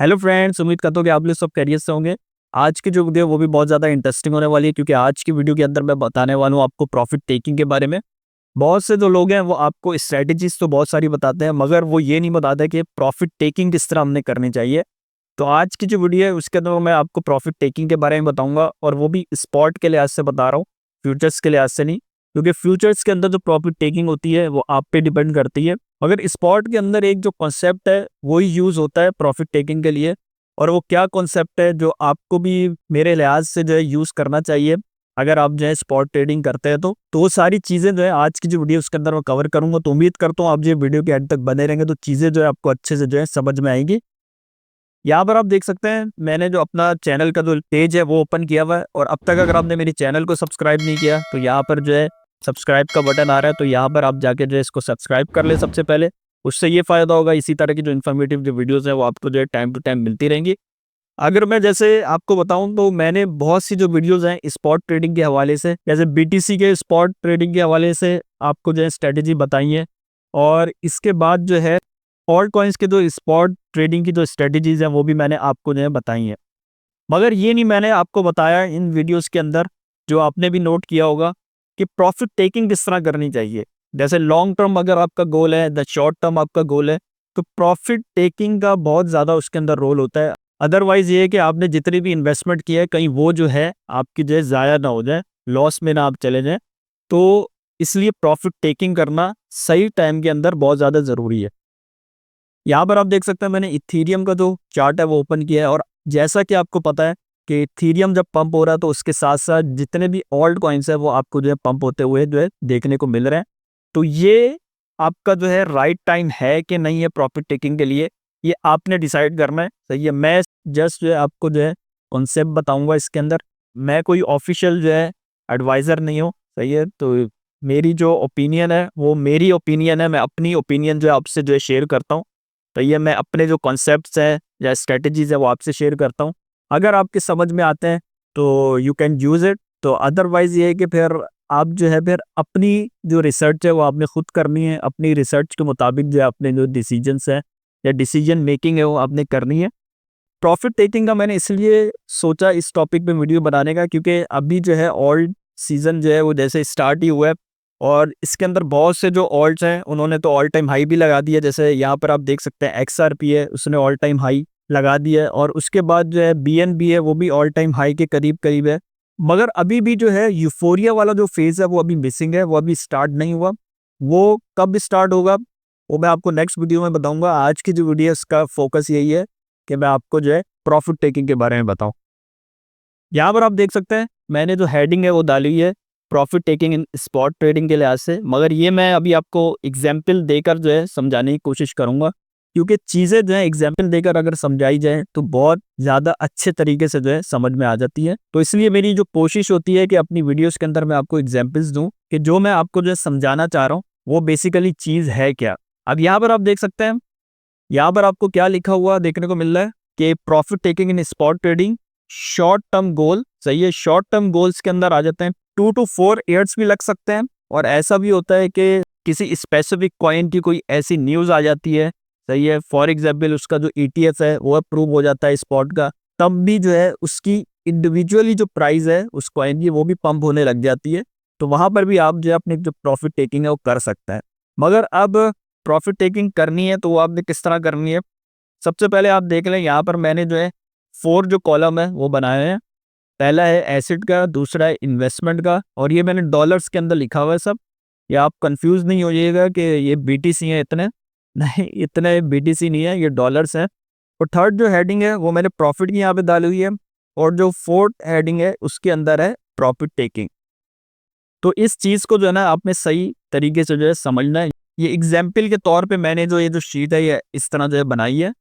Hello friends, उम्मीद करता हूँ कि आप लोग सब खैरियत से होंगे। आज की जो वीडियो वो भी बहुत ज़्यादा इंटरेस्टिंग होने वाली है, क्योंकि आज की वीडियो के अंदर मैं बताने वाला हूँ आपको प्रॉफिट टेकिंग के बारे में। बहुत से जो लोग हैं वो आपको स्ट्रेटजीज तो बहुत सारी बताते हैं, मगर वो ये नहीं बताते कि प्रॉफिट टेकिंग किस तरह हमने करनी चाहिए। तो आज की जो वीडियो है उसके अंदर मैं आपको प्रॉफिट टेकिंग के बारे में बताऊंगा, और वो भी स्पॉट के लिहाज से बता रहा हूँ, फ्यूचर्स के लिहाज से नहीं। क्योंकि फ्यूचर्स के अंदर जो प्रॉफिट टेकिंग होती है वो आप पे डिपेंड करती है, मगर स्पॉट के अंदर एक जो कॉन्सेप्ट है वही यूज़ होता है प्रॉफिट टेकिंग के लिए। और वो क्या कॉन्सेप्ट है जो आपको भी मेरे लिहाज से जो है यूज़ करना चाहिए अगर आप जो है स्पॉट ट्रेडिंग करते हैं। तो वो सारी चीज़ें जो है आज की जो वीडियो उसके अंदर मैं कवर करूंगा। तो उम्मीद करता हूँ आप जो वीडियो के एंड तक बने रहेंगे तो चीज़ें जो है आपको अच्छे से जो है समझ में आएंगी। यहाँ पर आप देख सकते हैं मैंने जो अपना चैनल का जो पेज है वो ओपन किया हुआ है, और अब तक अगर आपने मेरे चैनल को सब्सक्राइब नहीं किया तो यहाँ पर जो है सब्सक्राइब का बटन आ रहा है, तो यहाँ पर आप जाके जो है इसको सब्सक्राइब कर ले सबसे पहले। उससे ये फ़ायदा होगा, इसी तरह की जो इन्फॉर्मेटिव जो वीडियोज़ हैं वो आपको जो है टाइम टू टाइम मिलती रहेंगी। अगर मैं जैसे आपको बताऊं तो मैंने बहुत सी जो वीडियोज़ हैं स्पॉट ट्रेडिंग के हवाले से, जैसे बीटीसी के स्पॉट ट्रेडिंग के हवाले से आपको जो है स्ट्रेटेजी बताई है। और इसके बाद जो है ऑल्ट कॉइन्स के जो स्पॉट ट्रेडिंग की जो स्ट्रेटजीज हैं वो भी मैंने आपको जो है बताई हैं। मगर ये नहीं मैंने आपको बताया इन वीडियोस के अंदर, जो आपने भी नोट किया होगा, कि प्रॉफिट टेकिंग किस तरह करनी चाहिए। जैसे लॉन्ग टर्म अगर आपका गोल है, द शॉर्ट टर्म आपका गोल है, तो प्रॉफिट टेकिंग का बहुत ज़्यादा उसके अंदर रोल होता है। अदरवाइज ये है कि आपने जितनी भी इन्वेस्टमेंट की है कहीं वो जो है आपकी जो है ज़ाया ना हो जाए, लॉस में ना आप चले जाएं। तो इसलिए प्रॉफिट टेकिंग करना सही टाइम के अंदर बहुत ज़्यादा ज़रूरी है। यहाँ पर आप देख सकते हैं मैंने इथीरियम का जो चार्ट है वो ओपन किया है, और जैसा कि आपको पता है कि इथीरियम जब पंप हो रहा है तो उसके साथ साथ जितने भी ऑल्ट कॉइन्स है वो आपको जो है पंप होते हुए जो है देखने को मिल रहे हैं। तो ये आपका जो है राइट टाइम है कि नहीं है प्रॉफिट टेकिंग के लिए, ये आपने डिसाइड करना है। सही है, मैं जस्ट जो है आपको जो है कॉन्सेप्ट बताऊंगा इसके अंदर। मैं कोई ऑफिशियल जो है एडवाइज़र नहीं हूँ। सही है, तो मेरी जो ओपिनियन है वो मेरी ओपिनियन है, मैं अपनी ओपिनियन जो है आपसे जो है शेयर करता हूँ। तो ये मैं अपने जो कॉन्सेप्ट्स हैं या स्ट्रेटजीज है वो आपसे शेयर करता हूँ। अगर आपके समझ में आते हैं तो यू कैन यूज़ इट, तो अदरवाइज़ ये है कि फिर आप जो है फिर अपनी जो रिसर्च है वो आपने खुद करनी है। अपनी रिसर्च के मुताबिक जो है अपने जो डिसीजंस हैं या डिसीजन मेकिंग है वो आपने करनी है। प्रॉफिट टेकिंग का मैंने इसलिए सोचा इस टॉपिक पे वीडियो बनाने का, क्योंकि अभी जो है ऑल्ट सीज़न जो है वो जैसे स्टार्ट ही हुआ है, और इसके अंदर बहुत से जो ऑल्ट्स हैं उन्होंने तो ऑल टाइम हाई भी लगा दिया। जैसे यहाँ पर आप देख सकते हैं XRP है, उसने ऑल टाइम हाई लगा दिया है, और उसके बाद जो है BNB है वो भी ऑल टाइम हाई के करीब करीब है। मगर अभी भी जो है यूफोरिया वाला जो फेज़ है वो अभी मिसिंग है, वो अभी स्टार्ट नहीं हुआ। वो कब स्टार्ट होगा वो मैं आपको नेक्स्ट वीडियो में बताऊंगा। आज की जो वीडियो है उसका फोकस यही है कि मैं आपको जो है प्रॉफिट टेकिंग के बारे में बताऊं। यहाँ पर आप देख सकते हैं मैंने जो हेडिंग है वो डाली हुई है profit taking in spot trading के लिहाज से, मगर ये मैं अभी आपको एग्जाम्पल देकर जो है समझाने की कोशिश करूंगा। क्योंकि चीज़ें जो है एग्जाम्पल देकर अगर समझाई जाए तो बहुत ज़्यादा अच्छे तरीके से जो है समझ में आ जाती है। तो इसलिए मेरी जो कोशिश होती है कि अपनी वीडियोस के अंदर मैं आपको एग्जाम्पल्स दूं कि जो मैं आपको जो है समझाना चाह रहा हूँ वो बेसिकली चीज़ है क्या। अब यहाँ पर आप देख सकते हैं, यहाँ पर आपको क्या लिखा हुआ देखने को मिल रहा है कि profit taking in spot trading short term goal. सही है, शॉर्ट टर्म गोल्स के अंदर आ जाते हैं 2 to 4 years भी लग सकते हैं, और ऐसा भी होता है कि किसी स्पेसिफिक कॉइन की कोई ऐसी न्यूज़ आ जाती है। सही है, फॉर एग्जाम्पल उसका जो ETF है वो अप्रूव हो जाता है स्पॉट का, तब भी जो है उसकी इंडिविजुअली जो प्राइस है उस कॉइन की वो भी पंप होने लग जाती है। तो वहाँ पर भी आप जो है अपनी जो प्रॉफिट टेकिंग है वो कर सकते हैं। मगर अब प्रॉफिट टेकिंग करनी है तो वो आपने किस तरह करनी है। सबसे पहले आप देख लें, यहाँ पर मैंने जो है 4 जो कॉलम है वो बनाए हैं। पहला है एसेट का, दूसरा है इन्वेस्टमेंट का, और ये मैंने डॉलर्स के अंदर लिखा हुआ है सब। ये आप कंफ्यूज नहीं हो जाइएगा कि ये BTC है इतने, नहीं इतने BTC नहीं है, ये डॉलर्स हैं। और थर्ड जो हेडिंग है वो मैंने प्रॉफिट की यहाँ पे डाली हुई है, और जो फोर्थ हेडिंग है उसके अंदर है प्रॉफिट टेकिंग। तो इस चीज़ को जो है ना आपने सही तरीके से जो है समझना है। ये एग्जाम्पल के तौर पे मैंने जो ये जो शीट है ये इस तरह जो है बनाई है।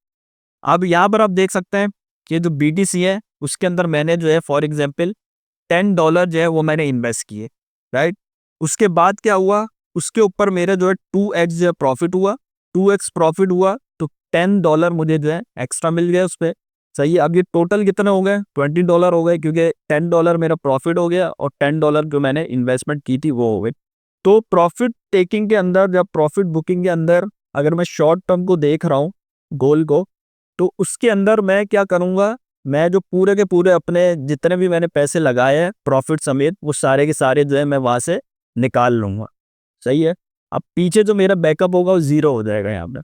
अब यहाँ पर आप देख सकते हैं कि जो BTC है उसके अंदर मैंने जो है फॉर एग्जाम्पल $10 जो है वो मैंने इन्वेस्ट किए, राइट। उसके बाद क्या हुआ, उसके ऊपर मेरा जो है 2x जो है प्रॉफिट हुआ। 2x प्रॉफिट हुआ तो $10 मुझे जो है एक्स्ट्रा मिल गया उस पर। सही है, अब ये टोटल कितने हो गए, $20 हो गए, क्योंकि $10 मेरा प्रॉफिट हो गया और $10 जो मैंने इन्वेस्टमेंट की थी वो हो गई। तो प्रॉफिट टेकिंग के अंदर, जब प्रॉफिट बुकिंग के अंदर अगर मैं शॉर्ट टर्म को देख रहा हूँ, गोल को, तो उसके अंदर मैं क्या करूँगा, मैं जो पूरे के पूरे अपने जितने भी मैंने पैसे लगाए हैं प्रॉफिट समेत, वो सारे के सारे जो है मैं वहाँ से निकाल लूँगा। सही है। अब पीछे जो मेरा बैकअप होगा वो ज़ीरो हो जाएगा यहाँ पे,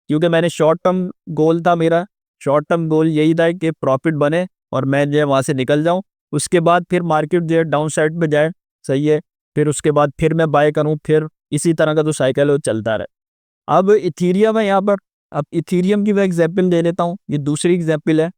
क्योंकि मैंने शॉर्ट टर्म गोल था मेरा, शॉर्ट टर्म गोल यही था कि प्रॉफिट बने और मैं जो है वहाँ से निकल जाऊँ। उसके बाद फिर मार्केट जो है डाउन साइड पे जाए, सही है, फिर उसके बाद फिर मैं बाय करूँ, फिर इसी तरह का जो साइकिल है वो चलता रहे। अब इथीरियम है यहाँ पर, अब इथीरियम की मैं एग्जाम्पल दे लेता हूँ, ये दूसरी एग्जाम्पल है।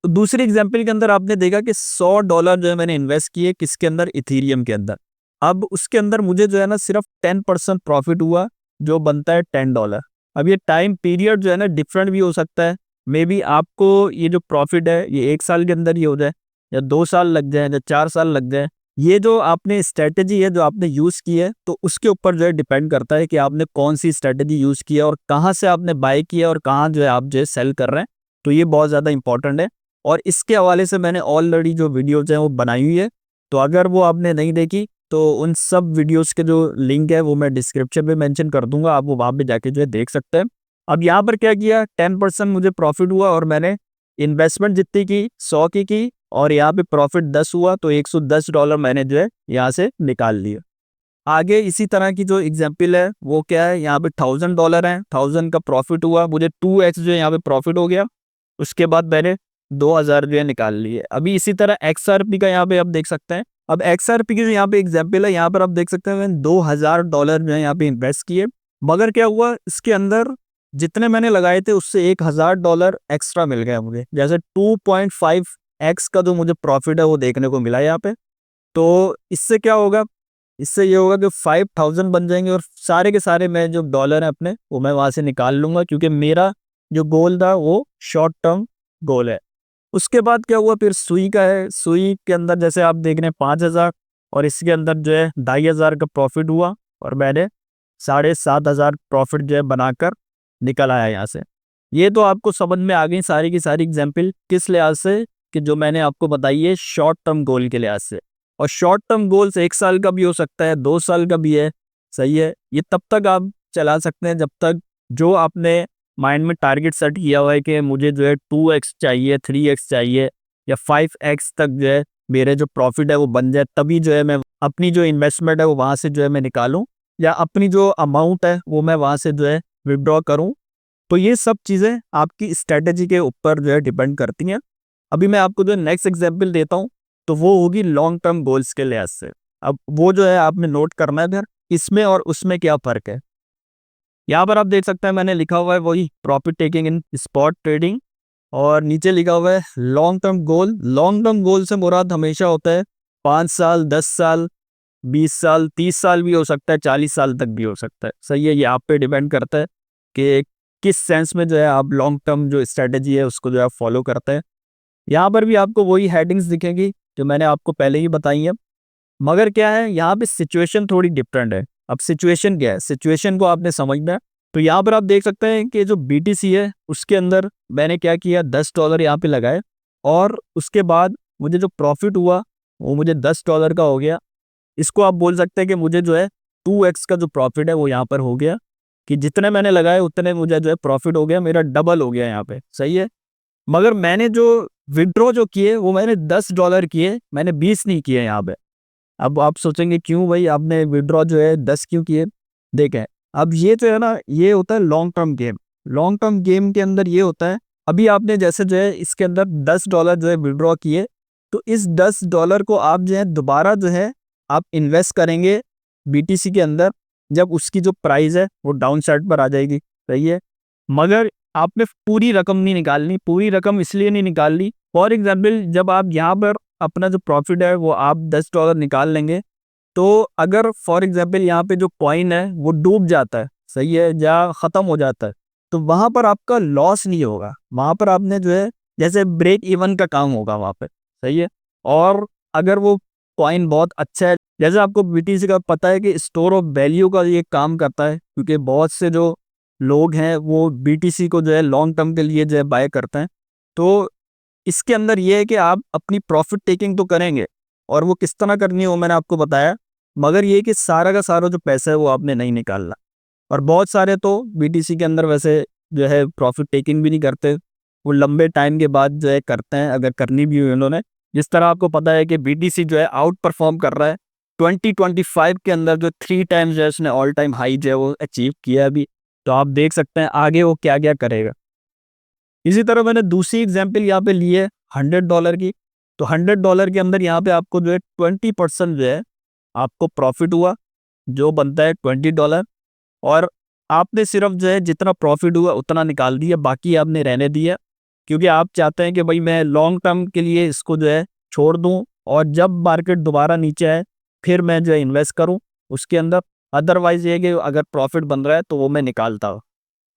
तो दूसरी एग्जाम्पल के अंदर आपने देखा कि $100 जो है मैंने इन्वेस्ट किए किसके अंदर, इथीरियम के अंदर। अब उसके अंदर मुझे जो है ना सिर्फ 10% प्रॉफिट हुआ, जो बनता है $10। अब ये टाइम पीरियड जो है ना डिफरेंट भी हो सकता है, मे बी आपको ये जो प्रॉफिट है ये 1 साल के अंदर ही हो जाए, या 2 साल लग जाए, या 4 साल लग जाए। ये जो आपने स्ट्रेटेजी है जो आपने यूज़ की है, तो उसके ऊपर जो है डिपेंड करता है कि आपने कौन सी स्ट्रेटेजी यूज़ की है और कहाँ से आपने बाय किया और कहाँ जो है आप जो है सेल कर रहे हैं। तो ये बहुत ज़्यादा इंपॉर्टेंट है, और इसके हवाले से मैंने ऑलरेडी जो वीडियोज़ हैं वो बनाई हुई है। तो अगर वो आपने नहीं देखी तो उन सब वीडियोज़ के जो लिंक है वो मैं डिस्क्रिप्शन में मेंशन कर दूंगा, आप वो वहाँ पे जाके जो है देख सकते हैं। अब यहाँ पर क्या किया, 10% मुझे प्रॉफिट हुआ और मैंने इन्वेस्टमेंट जितनी की 100 की और यहाँ पे प्रॉफिट 10 हुआ, तो $110 मैंने जो है यहाँ से निकाल लिया। आगे इसी तरह की जो एग्जाम्पल है वो क्या है, यहाँ पे $1000 है, 1000 का प्रॉफिट हुआ, मुझे 2x जो है यहाँ पे प्रॉफिट हो गया। उसके बाद मैंने 2000 जो है निकाल लिए। अभी इसी तरह XRP का यहाँ पे आप देख सकते हैं। अब XRP की जो यहाँ पे एग्जाम्पल है, यहाँ पर आप देख सकते हैं मैंने $2000 जो है यहाँ पे इन्वेस्ट किए, मगर क्या हुआ इसके अंदर जितने मैंने लगाए थे उससे $1000 एक्स्ट्रा मिल गया मुझे, जैसे 2.5x का जो मुझे प्रॉफिट है वो देखने को मिला यहाँ पे। तो इससे क्या होगा, इससे ये होगा कि 5000 बन जाएंगे और सारे के सारे मैं जो डॉलर हैं अपने वो मैं वहाँ से निकाल लूँगा, क्योंकि मेरा जो गोल था वो शॉर्ट टर्म गोल है। उसके बाद क्या हुआ, फिर सुई का है, सुई के अंदर जैसे आप देख रहे हैं 5000 और इसके अंदर जो है 2500 का प्रॉफिट हुआ और मैंने 7500 प्रॉफिट जो है बनाकर निकल आया यहाँ से। ये तो आपको समझ में आ गई सारी की सारी एग्जाम्पल, किस लिहाज से कि जो मैंने आपको बताई है शॉर्ट टर्म गोल के लिहाज से। और शॉर्ट टर्म गोल्स 1 साल का भी हो सकता है, 2 साल का भी है, सही है। ये तब तक आप चला सकते हैं जब तक जो आपने माइंड में टारगेट सेट किया हुआ है कि मुझे जो है 2x चाहिए, 3x चाहिए या 5x तक जो है मेरे जो प्रॉफिट है वो बन जाए, तभी जो है मैं अपनी जो इन्वेस्टमेंट है वो वहाँ से जो है मैं निकालूं, या अपनी जो अमाउंट है वो मैं वहाँ से जो है विड्रॉ करूं। तो ये सब चीज़ें आपकी स्ट्रेटेजी के ऊपर जो है डिपेंड करती हैं। अभी मैं आपको जो नेक्स्ट एग्जाम्पल देता हूँ, तो वो होगी लॉन्ग टर्म गोल्स के लिहाज से। अब वो जो है आपने नोट करना है फिर इसमें और उसमें क्या फ़र्क है। यहाँ पर आप देख सकते हैं मैंने लिखा हुआ है वही profit taking in spot trading, और नीचे लिखा हुआ है long term goal. Long term goal से मुराद हमेशा होता है 5 साल, 10 साल, 20 साल, 30 साल भी हो सकता है, 40 साल तक भी हो सकता है, सही है। ये आप पे डिपेंड करता है कि किस सेंस में जो है आप लॉन्ग टर्म जो स्ट्रेटेजी है उसको जो है फॉलो करते हैं। यहाँ पर भी आपको वही हेडिंग्स दिखेंगी जो मैंने आपको पहले ही बताई है, मगर क्या है यहाँ पे सिचुएशन थोड़ी डिफरेंट है। अब सिचुएशन क्या है, सिचुएशन को आपने समझना है। तो यहाँ पर आप देख सकते हैं कि जो BTC है उसके अंदर मैंने क्या किया, $10 यहाँ पे लगाए और उसके बाद मुझे जो प्रॉफिट हुआ वो मुझे $10 का हो गया। इसको आप बोल सकते हैं कि मुझे जो है 2x का जो प्रॉफिट है वो यहाँ पर हो गया, कि जितने मैंने लगाए उतने मुझे जो है प्रॉफिट हो गया, मेरा डबल हो गया यहाँ पे, सही है। मगर मैंने जो विड्रॉ जो किए वो मैंने $10 किए, मैंने 20 नहीं किए यहाँ पे। अब आप सोचेंगे क्यों भाई आपने विड्रॉ जो है 10 क्यों किए। देखें, अब ये जो है ना ये होता है long term game. Long term game के अंदर ये होता है, अभी आपने जैसे जो है इसके अंदर $10 जो है विड्रॉ किए, तो इस $10 को आप जो है दोबारा जो है आप इन्वेस्ट करेंगे BTC के अंदर, जब उसकी जो प्राइस है वो डाउन साइड पर आ जाएगी, सही है। मगर आपने पूरी रकम नहीं निकालनी, पूरी रकम इसलिए नहीं निकालनी, फॉर एग्जाम्पल जब आप यहाँ पर अपना जो प्रॉफिट है वो आप $10 निकाल लेंगे, तो अगर फॉर एग्जाम्पल यहाँ पे जो कॉइन है वो डूब जाता है, सही है, या ख़त्म हो जाता है, तो वहाँ पर आपका लॉस नहीं होगा, वहाँ पर आपने जो है जैसे ब्रेक इवन का काम होगा वहाँ पे, सही है। और अगर वो कॉइन बहुत अच्छा है, जैसे आपको BTC का पता है कि स्टोर ऑफ वैल्यू का ये काम करता है, क्योंकि बहुत से जो लोग हैं वो BTC को जो है लॉन्ग टर्म के लिए जो है बाय करते हैं। तो इसके अंदर ये है कि आप अपनी प्रॉफिट टेकिंग तो करेंगे, और वो किस तरह करनी है वो मैंने आपको बताया, मगर ये कि सारा का सारा जो पैसा है वो आपने नहीं निकालना। और बहुत सारे तो BTC के अंदर वैसे जो है प्रॉफिट टेकिंग भी नहीं करते, वो लंबे टाइम के बाद जो है करते हैं, अगर करनी भी हुई उन्होंने। जिस तरह आपको पता है कि बीटीसी जो है आउट परफॉर्म कर रहा है 2025 के अंदर, जो 3 टाइम्स जो है उसने ऑल टाइम हाई जो है वो अचीव किया अभी। तो आप देख सकते हैं आगे वो क्या क्या करेगा। इसी तरह मैंने दूसरी एग्जाम्पल यहाँ पे ली है $100 की। तो $100 के अंदर यहाँ पे आपको जो है 20% जो है आपको प्रॉफिट हुआ, जो बनता है $20। और आपने सिर्फ जो है जितना प्रॉफिट हुआ उतना निकाल दिया, बाकी आपने रहने दिया, क्योंकि आप चाहते हैं कि भाई मैं लॉन्ग टर्म के लिए इसको जो है छोड़ दूं, और जब मार्केट दोबारा नीचे आए फिर मैं जो है इन्वेस्ट करूं उसके अंदर। अदरवाइज ये कि अगर प्रॉफिट बन रहा है तो वो मैं निकालता हूँ।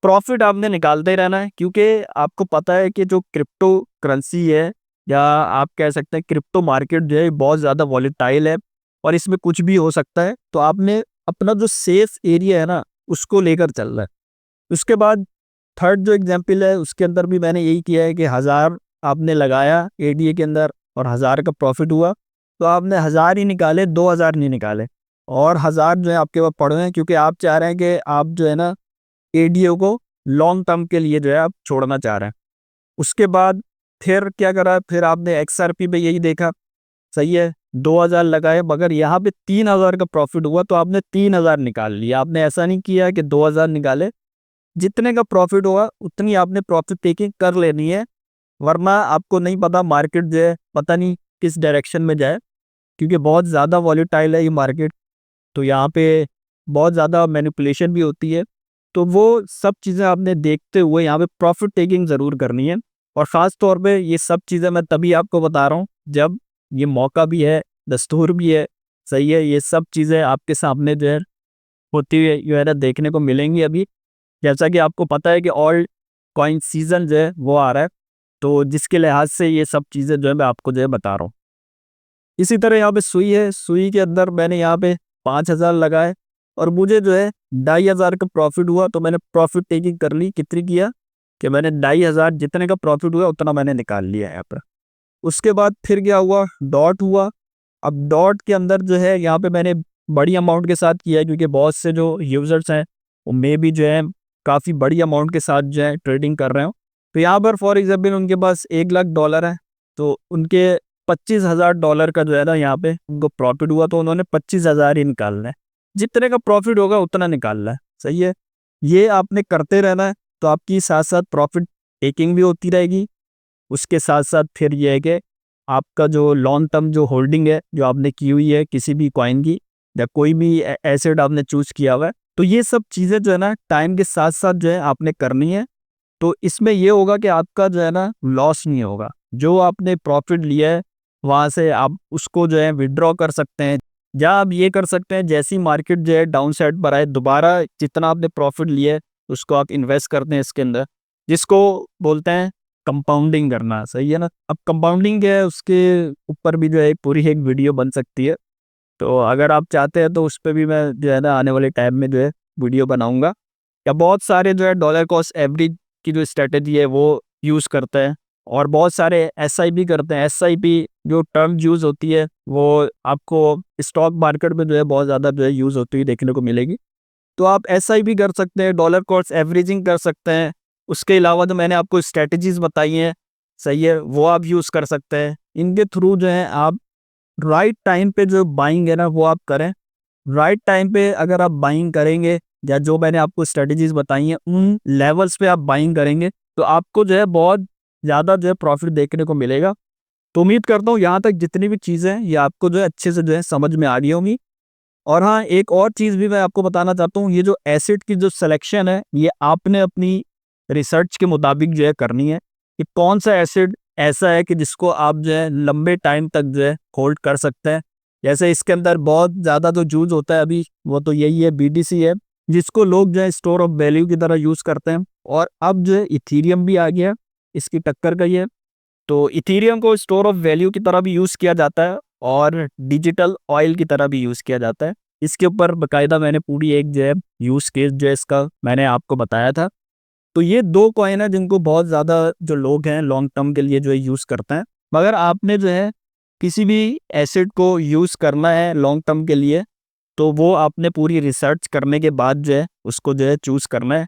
प्रॉफिट आपने निकालते ही रहना है, क्योंकि आपको पता है कि जो क्रिप्टो करेंसी है, या आप कह सकते हैं क्रिप्टो मार्केट जो है बहुत ज़्यादा वॉलेटाइल है और इसमें कुछ भी हो सकता है। तो आपने अपना जो सेफ एरिया है ना उसको लेकर चल रहा है। उसके बाद थर्ड जो एग्जाम्पल है उसके अंदर भी मैंने यही किया है कि 1000 आपने लगाया एडीए के अंदर और 1000 का प्रॉफिट हुआ, तो आपने 1000 ही निकाले, 2000 नहीं निकाले। और 1000 जो है आपके पास पड़े हैं, क्योंकि आप चाह रहे हैं कि आप जो है ना एडीओ को लॉन्ग टर्म के लिए जो है आप छोड़ना चाह रहे हैं। उसके बाद फिर क्या करा, फिर आपने एक्सआरपी पे यही देखा, सही है 2000 लगाए, मगर यहाँ पे 3000 का प्रॉफिट हुआ तो आपने 3000 निकाल लिया। आपने ऐसा नहीं किया कि 2000 निकाले, जितने का प्रॉफिट होगा उतनी आपने प्रॉफिट टेकिंग कर लेनी है, वरना आपको नहीं पता मार्केट जो है पता नहीं किस डायरेक्शन में जाए, क्योंकि बहुत ज़्यादा वॉलेटाइल है ये मार्केट। तो यहाँ पे बहुत ज़्यादा मैनिपुलेशन भी होती है। तो वो सब चीज़ें आपने देखते हुए यहाँ पे प्रॉफिट टेकिंग ज़रूर करनी है। और ख़ास तौर पे ये सब चीज़ें मैं तभी आपको बता रहा हूँ जब ये मौका भी है, दस्तूर भी है, सही है। ये सब चीज़ें आपके सामने जो है होती हुई जो है ना देखने को मिलेंगी अभी। जैसा कि आपको पता है कि ऑल कॉइन सीजन जो है वो आ रहा है, तो जिसके लिहाज से ये सब चीज़ें जो है मैं आपको जो है बता रहा हूँ। इसी तरह यहाँ पे सुई है, सुई के अंदर मैंने यहाँ पे 5000 लगाए और मुझे जो है 2500 का प्रॉफिट हुआ। तो मैंने प्रॉफिट टेकिंग कर ली, कितनी किया कि मैंने 2500 जितने का प्रॉफिट हुआ उतना मैंने निकाल लिया यहाँ पर। उसके बाद फिर क्या हुआ, डॉट हुआ। अब डॉट के अंदर जो है यहाँ पे मैंने बड़ी अमाउंट के साथ किया है, क्योंकि बहुत से जो यूज़र्स हैं वो मे भी जो है काफ़ी बड़ी अमाउंट के साथ जो है ट्रेडिंग कर रहे हो। तो यहाँ पर फॉर एग्जाम्पल उनके पास $1,00,000 है, तो उनके $25,000 का जो है ना यहाँ पे उनको प्रॉफिट हुआ, तो उन्होंने 25,000 ही निकालना है। जितने का प्रॉफिट होगा उतना निकालना है, सही है। ये आपने करते रहना है, तो आपकी साथ साथ प्रॉफिट टेकिंग भी होती रहेगी। उसके साथ साथ फिर ये है कि आपका जो लॉन्ग टर्म जो होल्डिंग है जो आपने की हुई है किसी भी कॉइन की, या कोई भी एसेट आपने चूज किया हुआ है, तो ये सब चीज़ें जो है ना टाइम के साथ साथ जो है आपने करनी है। तो इसमें ये होगा कि आपका जो है ना लॉस नहीं होगा। जो आपने प्रॉफिट लिया है वहाँ से आप उसको जो है विड्रॉ कर सकते हैं, या आप ये कर सकते हैं जैसी मार्केट जो है डाउन साइड पर आए दोबारा जितना आपने प्रॉफिट लिया है उसको आप इन्वेस्ट करते हैं इसके अंदर, जिसको बोलते हैं कंपाउंडिंग करना, सही है ना। अब कंपाउंडिंग क्या है उसके ऊपर भी जो है पूरी एक वीडियो बन सकती है। तो अगर आप चाहते हैं तो उस पर भी मैं जो है ना आने वाले टाइम में जो है वीडियो बनाऊंगा। या बहुत सारे जो है डॉलर कॉस्ट एवरेज की जो स्ट्रेटेजी है वो यूज़ करते हैं, और बहुत सारे एसआईपी करते हैं। एसआईपी जो टर्म यूज़ होती है वो आपको स्टॉक मार्केट में जो है बहुत ज़्यादा जो है यूज़ होती हुई देखने को मिलेगी। तो आप एसआईपी कर सकते हैं, डॉलर कॉस्ट एवरेजिंग कर सकते हैं। उसके अलावा जो मैंने आपको स्ट्रेटजीज बताई हैं, सही है, वो आप यूज़ कर सकते हैं। इनके थ्रू जो है आप राइट टाइम पे जो बाइंग है ना वो आप करें। राइट टाइम पे अगर आप बाइंग करेंगे, या जो मैंने आपको स्ट्रेटजीज बताई हैं उन लेवल्स पे आप बाइंग करेंगे, तो आपको जो है बहुत ज़्यादा जो है प्रॉफिट देखने को मिलेगा। तो उम्मीद करता हूँ यहाँ तक जितनी भी चीज़ें हैं ये आपको जो है अच्छे से जो है समझ में आ रही होंगी। और हाँ, एक और चीज़ भी मैं आपको बताना चाहता हूँ, ये जो एसेट की जो सिलेक्शन है ये आपने अपनी रिसर्च के मुताबिक जो है करनी है कि कौन सा एसेट ऐसा है कि जिसको आप जो है लंबे टाइम तक जो है होल्ड कर सकते हैं। जैसे इसके अंदर बहुत ज़्यादा जो यूज़ होता है अभी वो तो यही है, बीटीसी है, जिसको लोग जो है स्टोर ऑफ वैल्यू की तरह यूज़ करते हैं। और अब जो है इथीरियम भी आ गया, इसकी टक्कर का ही है। तो इथीरियम को स्टोर ऑफ वैल्यू की तरह भी यूज़ किया जाता है और डिजिटल ऑयल की तरह भी यूज़ किया जाता है। इसके ऊपर बाकायदा मैंने पूरी एक जो है यूज़ केस जो है इसका मैंने आपको बताया था। तो ये 2 कॉइन है जिनको बहुत ज़्यादा जो लोग हैं लॉन्ग टर्म के लिए जो है यूज़ करते हैं। मगर आपने जो है किसी भी एसेट को यूज़ करना है लॉन्ग टर्म के लिए, तो वो आपने पूरी रिसर्च करने के बाद जो है उसको जो है चूज़ करना है।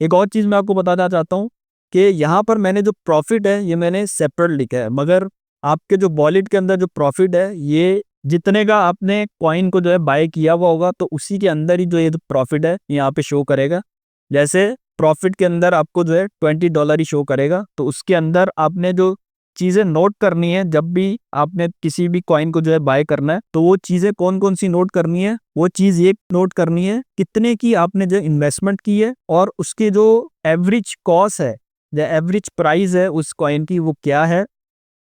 एक और चीज़ मैं आपको बताना चाहता हूँ कि यहाँ पर मैंने जो प्रॉफिट है ये मैंने सेपरेट लिखा है, मगर आपके जो वॉलेट के अंदर जो प्रॉफिट है ये जितने का आपने कॉइन को जो है बाय किया हुआ होगा तो उसी के अंदर ही जो ये प्रॉफिट है यहाँ पे शो करेगा। जैसे प्रॉफिट के अंदर आपको जो है $20 ही शो करेगा, तो उसके अंदर आपने जो चीज़ें नोट करनी है जब भी आपने किसी भी कॉइन को जो है बाय करना है, तो वो चीज़ें कौन कौन सी नोट करनी है। वो चीज़ ये नोट करनी है कितने की आपने जो इन्वेस्टमेंट की है और उसके जो एवरेज कॉस्ट है या एवरेज प्राइस है उस कॉइन की वो क्या है,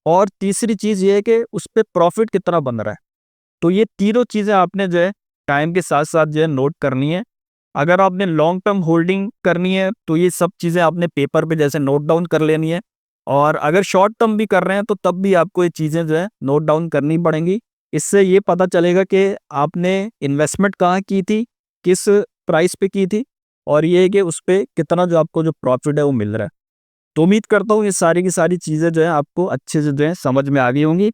और तीसरी चीज़ ये है कि उस पर प्रॉफिट कितना बन रहा है। तो ये तीनों चीज़ें आपने जो है टाइम के साथ साथ जो है नोट करनी है। अगर आपने लॉन्ग टर्म होल्डिंग करनी है तो ये सब चीज़ें आपने पेपर पे जैसे नोट डाउन कर लेनी है, और अगर शॉर्ट टर्म भी कर रहे हैं तो तब भी आपको ये चीज़ें जो है नोट डाउन करनी पड़ेंगी। इससे ये पता चलेगा कि आपने इन्वेस्टमेंट कहाँ की थी, किस प्राइस पे की थी, और ये है कि उस पे कितना जो आपको जो प्रॉफिट है वो मिल रहा है। तो उम्मीद करता हूँ ये सारी की सारी चीज़ें जो है आपको अच्छे से जो है समझ में आ गई होंगी,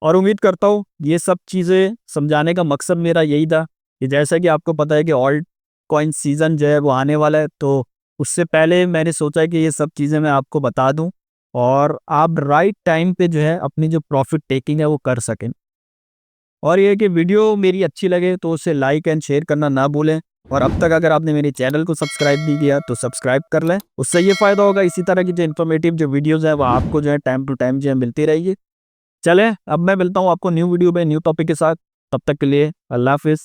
और उम्मीद करता हूँ ये सब चीज़ें समझाने का मकसद मेरा यही था कि जैसा कि आपको पता है कि ऑल्ट कॉइन सीज़न जो है वो आने वाला है, तो उससे पहले मैंने सोचा कि ये सब चीज़ें मैं आपको बता दूं और आप राइट टाइम पे जो है अपनी जो प्रॉफिट टेकिंग है वो कर सकें। और ये है कि वीडियो मेरी अच्छी लगे तो उसे लाइक एंड शेयर करना ना भूलें, और अब तक अगर आपने मेरे चैनल को सब्सक्राइब नहीं किया तो सब्सक्राइब कर लें। उससे ये फ़ायदा होगा इसी तरह की जो इन्फॉर्मेटिव जो वीडियोज़ है वो आपको जो है टाइम टू टाइम जो है मिलती रहेगी। चलें अब मैं मिलता हूँ आपको न्यू वीडियो में न्यू टॉपिक के साथ। तब तक के लिए अल्लाह हाफ़िज़।